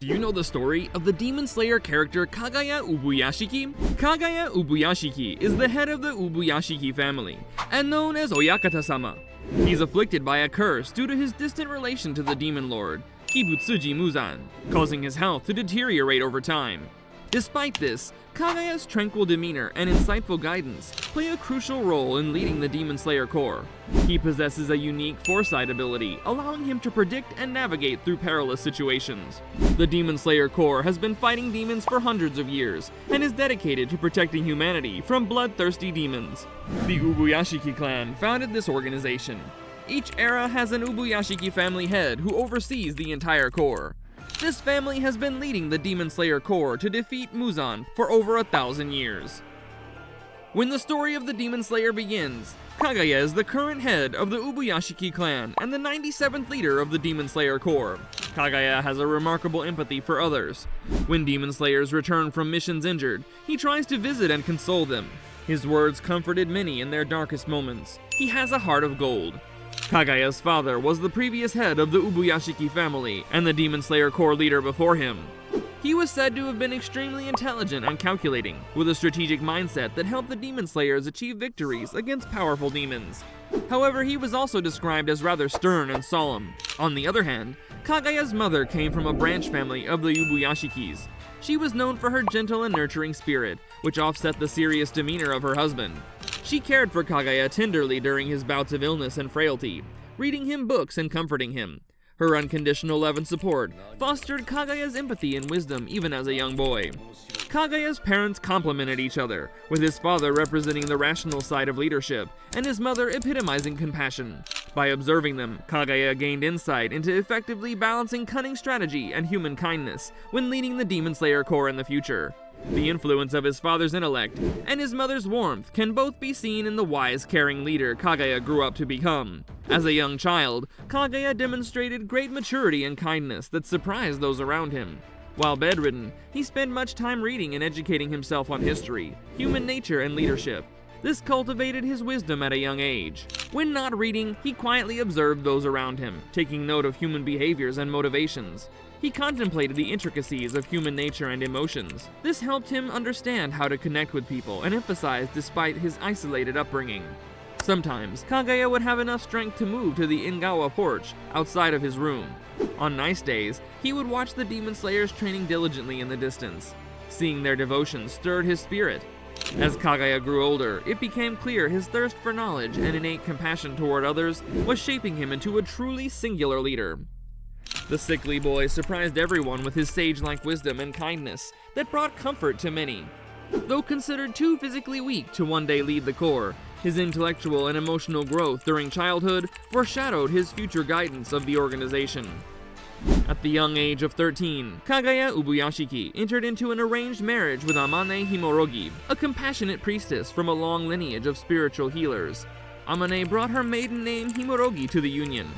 Do you know the story of the Demon Slayer character Kagaya Ubuyashiki? Kagaya Ubuyashiki is the head of the Ubuyashiki family, and known as Oyakata-sama. He's afflicted by a curse due to his distant relation to the demon lord, Kibutsuji Muzan, causing his health to deteriorate over time. Despite this, Kagaya's tranquil demeanor and insightful guidance play a crucial role in leading the Demon Slayer Corps. He possesses a unique foresight ability, allowing him to predict and navigate through perilous situations. The Demon Slayer Corps has been fighting demons for hundreds of years, and is dedicated to protecting humanity from bloodthirsty demons. The Ubuyashiki clan founded this organization. Each era has an Ubuyashiki family head who oversees the entire Corps. This family has been leading the Demon Slayer Corps to defeat Muzan for over 1,000 years. When the story of the Demon Slayer begins, Kagaya is the current head of the Ubuyashiki clan and the 97th leader of the Demon Slayer Corps. Kagaya has a remarkable empathy for others. When Demon Slayers return from missions injured, he tries to visit and console them. His words comforted many in their darkest moments. He has a heart of gold. Kagaya's father was the previous head of the Ubuyashiki family and the Demon Slayer Corps leader before him. He was said to have been extremely intelligent and calculating, with a strategic mindset that helped the Demon Slayers achieve victories against powerful demons. However, he was also described as rather stern and solemn. On the other hand, Kagaya's mother came from a branch family of the Ubuyashikis. She was known for her gentle and nurturing spirit, which offset the serious demeanor of her husband. She cared for Kagaya tenderly during his bouts of illness and frailty, reading him books and comforting him. Her unconditional love and support fostered Kagaya's empathy and wisdom even as a young boy. Kagaya's parents complemented each other, with his father representing the rational side of leadership, and his mother epitomizing compassion. By observing them, Kagaya gained insight into effectively balancing cunning strategy and human kindness when leading the Demon Slayer Corps in the future. The influence of his father's intellect and his mother's warmth can both be seen in the wise, caring leader Kagaya grew up to become. As a young child, Kagaya demonstrated great maturity and kindness that surprised those around him. While bedridden, he spent much time reading and educating himself on history, human nature, and leadership. This cultivated his wisdom at a young age. When not reading, he quietly observed those around him, taking note of human behaviors and motivations. He contemplated the intricacies of human nature and emotions. This helped him understand how to connect with people and emphasize despite his isolated upbringing. Sometimes, Kagaya would have enough strength to move to the Ingawa porch outside of his room. On nice days, he would watch the Demon Slayers training diligently in the distance. Seeing their devotion stirred his spirit. As Kagaya grew older, it became clear his thirst for knowledge and innate compassion toward others was shaping him into a truly singular leader. The sickly boy surprised everyone with his sage-like wisdom and kindness that brought comfort to many. Though considered too physically weak to one day lead the Corps, his intellectual and emotional growth during childhood foreshadowed his future guidance of the organization. At the young age of 13, Kagaya Ubuyashiki entered into an arranged marriage with Amane Himorogi, a compassionate priestess from a long lineage of spiritual healers. Amane brought her maiden name Himorogi to the union.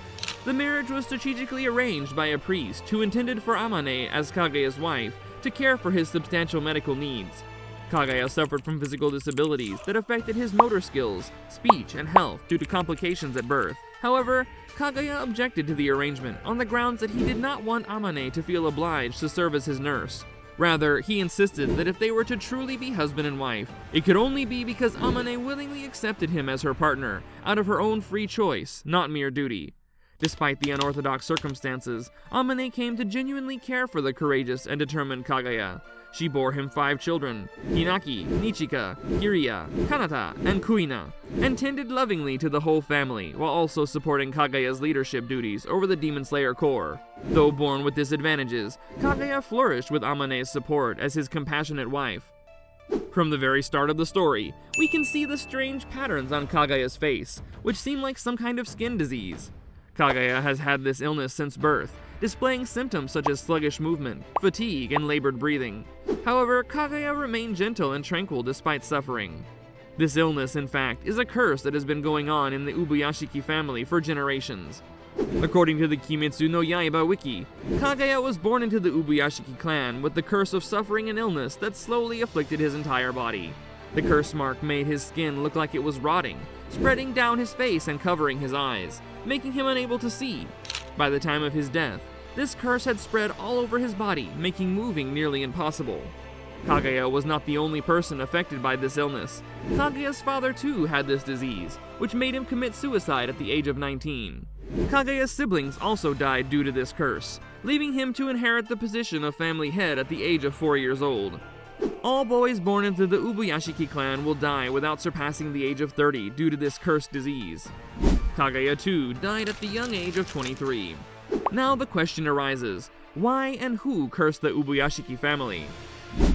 The marriage was strategically arranged by a priest who intended for Amane, as Kagaya's wife, to care for his substantial medical needs. Kagaya suffered from physical disabilities that affected his motor skills, speech, and health due to complications at birth. However, Kagaya objected to the arrangement on the grounds that he did not want Amane to feel obliged to serve as his nurse. Rather, he insisted that if they were to truly be husband and wife, it could only be because Amane willingly accepted him as her partner, out of her own free choice, not mere duty. Despite the unorthodox circumstances, Amane came to genuinely care for the courageous and determined Kagaya. She bore him 5 children, Hinaki, Nichika, Kiriya, Kanata, and Kuina, and tended lovingly to the whole family, while also supporting Kagaya's leadership duties over the Demon Slayer Corps. Though born with disadvantages, Kagaya flourished with Amane's support as his compassionate wife. From the very start of the story, we can see the strange patterns on Kagaya's face, which seem like some kind of skin disease. Kagaya has had this illness since birth, displaying symptoms such as sluggish movement, fatigue, and labored breathing. However, Kagaya remained gentle and tranquil despite suffering. This illness, in fact, is a curse that has been going on in the Ubuyashiki family for generations. According to the Kimetsu no Yaiba wiki, Kagaya was born into the Ubuyashiki clan with the curse of suffering an illness that slowly afflicted his entire body. The curse mark made his skin look like it was rotting, spreading down his face and covering his eyes, making him unable to see. By the time of his death, This curse had spread all over his body, making moving nearly impossible. Kagaya was not the only person affected by this illness. Kagaya's father too had this disease, which made him commit suicide at the age of 19. Kagaya's siblings also died due to this curse, leaving him to inherit the position of family head at the age of 4 years old. All boys born into the Ubuyashiki clan will die without surpassing the age of 30 due to this cursed disease. Kagaya too died at the young age of 23. Now the question arises, why and who cursed the Ubuyashiki family?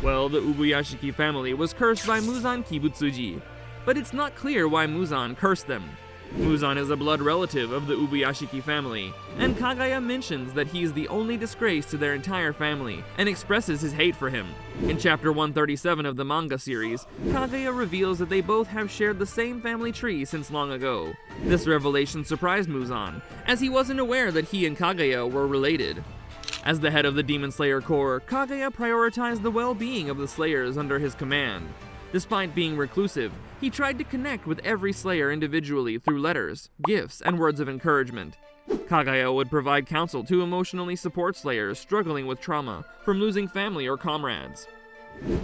Well, the Ubuyashiki family was cursed by Muzan Kibutsuji, but it's not clear why Muzan cursed them. Muzan is a blood relative of the Ubuyashiki family, and Kagaya mentions that he is the only disgrace to their entire family and expresses his hate for him. In chapter 137 of the manga series, Kagaya reveals that they both have shared the same family tree since long ago. This revelation surprised Muzan, as he wasn't aware that he and Kagaya were related. As the head of the Demon Slayer Corps, Kagaya prioritized the well-being of the Slayers under his command. Despite being reclusive, he tried to connect with every Slayer individually through letters, gifts, and words of encouragement. Kagaya would provide counsel to emotionally support Slayers struggling with trauma from losing family or comrades.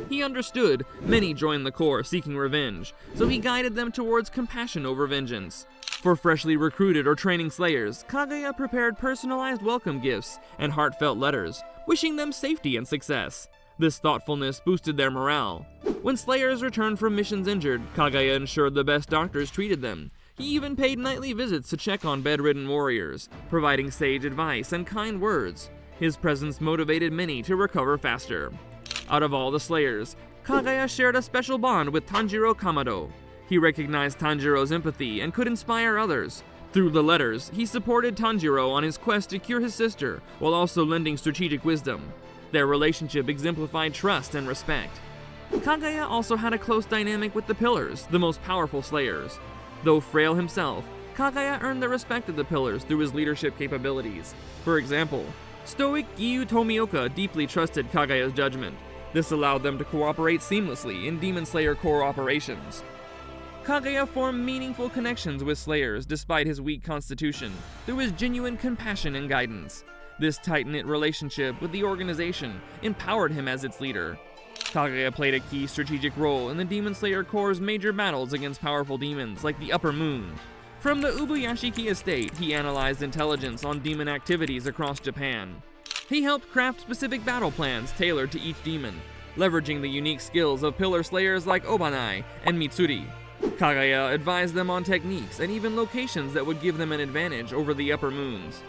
He understood many joined the Corps seeking revenge, so he guided them towards compassion over vengeance. For freshly recruited or training Slayers, Kagaya prepared personalized welcome gifts and heartfelt letters, wishing them safety and success. This thoughtfulness boosted their morale. When Slayers returned from missions injured, Kagaya ensured the best doctors treated them. He even paid nightly visits to check on bedridden warriors, providing sage advice and kind words. His presence motivated many to recover faster. Out of all the Slayers, Kagaya shared a special bond with Tanjiro Kamado. He recognized Tanjiro's empathy and could inspire others. Through the letters, he supported Tanjiro on his quest to cure his sister, while also lending strategic wisdom. Their relationship exemplified trust and respect. Kagaya also had a close dynamic with the Pillars, the most powerful Slayers. Though frail himself, Kagaya earned the respect of the Pillars through his leadership capabilities. For example, stoic Giyu Tomioka deeply trusted Kagaya's judgment. This allowed them to cooperate seamlessly in Demon Slayer Corps operations. Kagaya formed meaningful connections with Slayers despite his weak constitution, through his genuine compassion and guidance. This tight-knit relationship with the organization empowered him as its leader. Kagaya played a key strategic role in the Demon Slayer Corps' major battles against powerful demons like the Upper Moon. From the Ubuyashiki estate, he analyzed intelligence on demon activities across Japan. He helped craft specific battle plans tailored to each demon, leveraging the unique skills of pillar slayers like Obanai and Mitsuri. Kagaya advised them on techniques and even locations that would give them an advantage over the Upper Moons.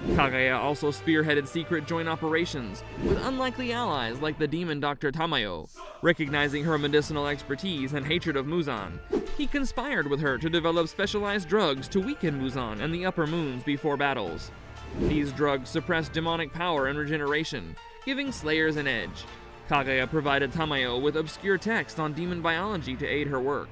Kagaya also spearheaded secret joint operations with unlikely allies like the demon Dr. Tamayo. Recognizing her medicinal expertise and hatred of Muzan, he conspired with her to develop specialized drugs to weaken Muzan and the Upper Moons before battles. These drugs suppressed demonic power and regeneration, giving Slayers an edge. Kagaya provided Tamayo with obscure text on demon biology to aid her work.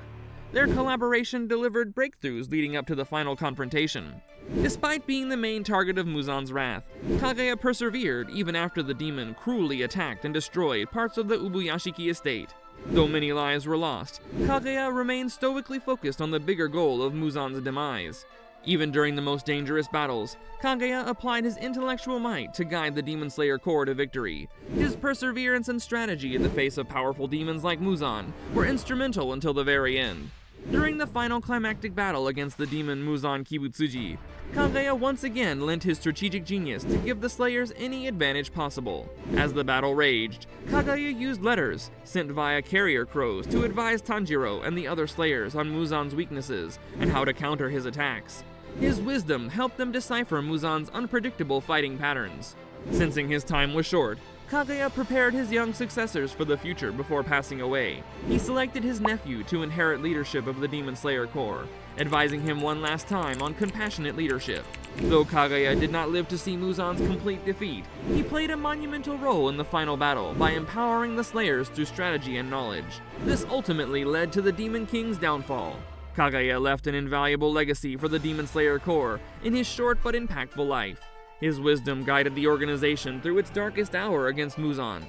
Their collaboration delivered breakthroughs leading up to the final confrontation. Despite being the main target of Muzan's wrath, Kagaya persevered even after the demon cruelly attacked and destroyed parts of the Ubuyashiki estate. Though many lives were lost, Kagaya remained stoically focused on the bigger goal of Muzan's demise. Even during the most dangerous battles, Kagaya applied his intellectual might to guide the Demon Slayer Corps to victory. His perseverance and strategy in the face of powerful demons like Muzan were instrumental until the very end. During the final climactic battle against the demon Muzan Kibutsuji, Kagaya once again lent his strategic genius to give the Slayers any advantage possible. As the battle raged, Kagaya used letters, sent via carrier crows, to advise Tanjiro and the other Slayers on Muzan's weaknesses and how to counter his attacks. His wisdom helped them decipher Muzan's unpredictable fighting patterns. Sensing his time was short, Kagaya prepared his young successors for the future before passing away. He selected his nephew to inherit leadership of the Demon Slayer Corps, advising him one last time on compassionate leadership. Though Kagaya did not live to see Muzan's complete defeat, he played a monumental role in the final battle by empowering the Slayers through strategy and knowledge. This ultimately led to the Demon King's downfall. Kagaya left an invaluable legacy for the Demon Slayer Corps in his short but impactful life. His wisdom guided the organization through its darkest hour against Muzan,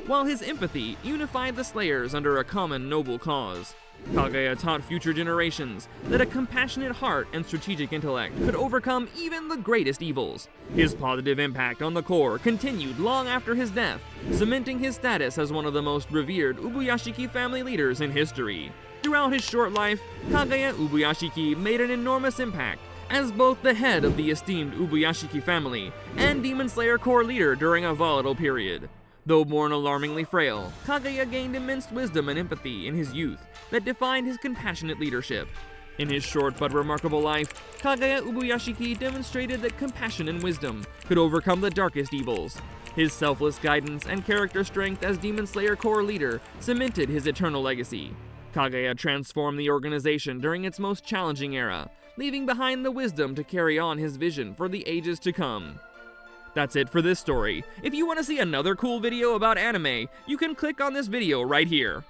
while his empathy unified the Slayers under a common noble cause. Kagaya taught future generations that a compassionate heart and strategic intellect could overcome even the greatest evils. His positive impact on the Corps continued long after his death, cementing his status as one of the most revered Ubuyashiki family leaders in history. Throughout his short life, Kagaya Ubuyashiki made an enormous impact as both the head of the esteemed Ubuyashiki family and Demon Slayer Corps leader during a volatile period. Though born alarmingly frail, Kagaya gained immense wisdom and empathy in his youth that defined his compassionate leadership. In his short but remarkable life, Kagaya Ubuyashiki demonstrated that compassion and wisdom could overcome the darkest evils. His selfless guidance and character strength as Demon Slayer Corps leader cemented his eternal legacy. Kagaya transformed the organization during its most challenging era, leaving behind the wisdom to carry on his vision for the ages to come. That's it for this story. If you want to see another cool video about anime, you can click on this video right here.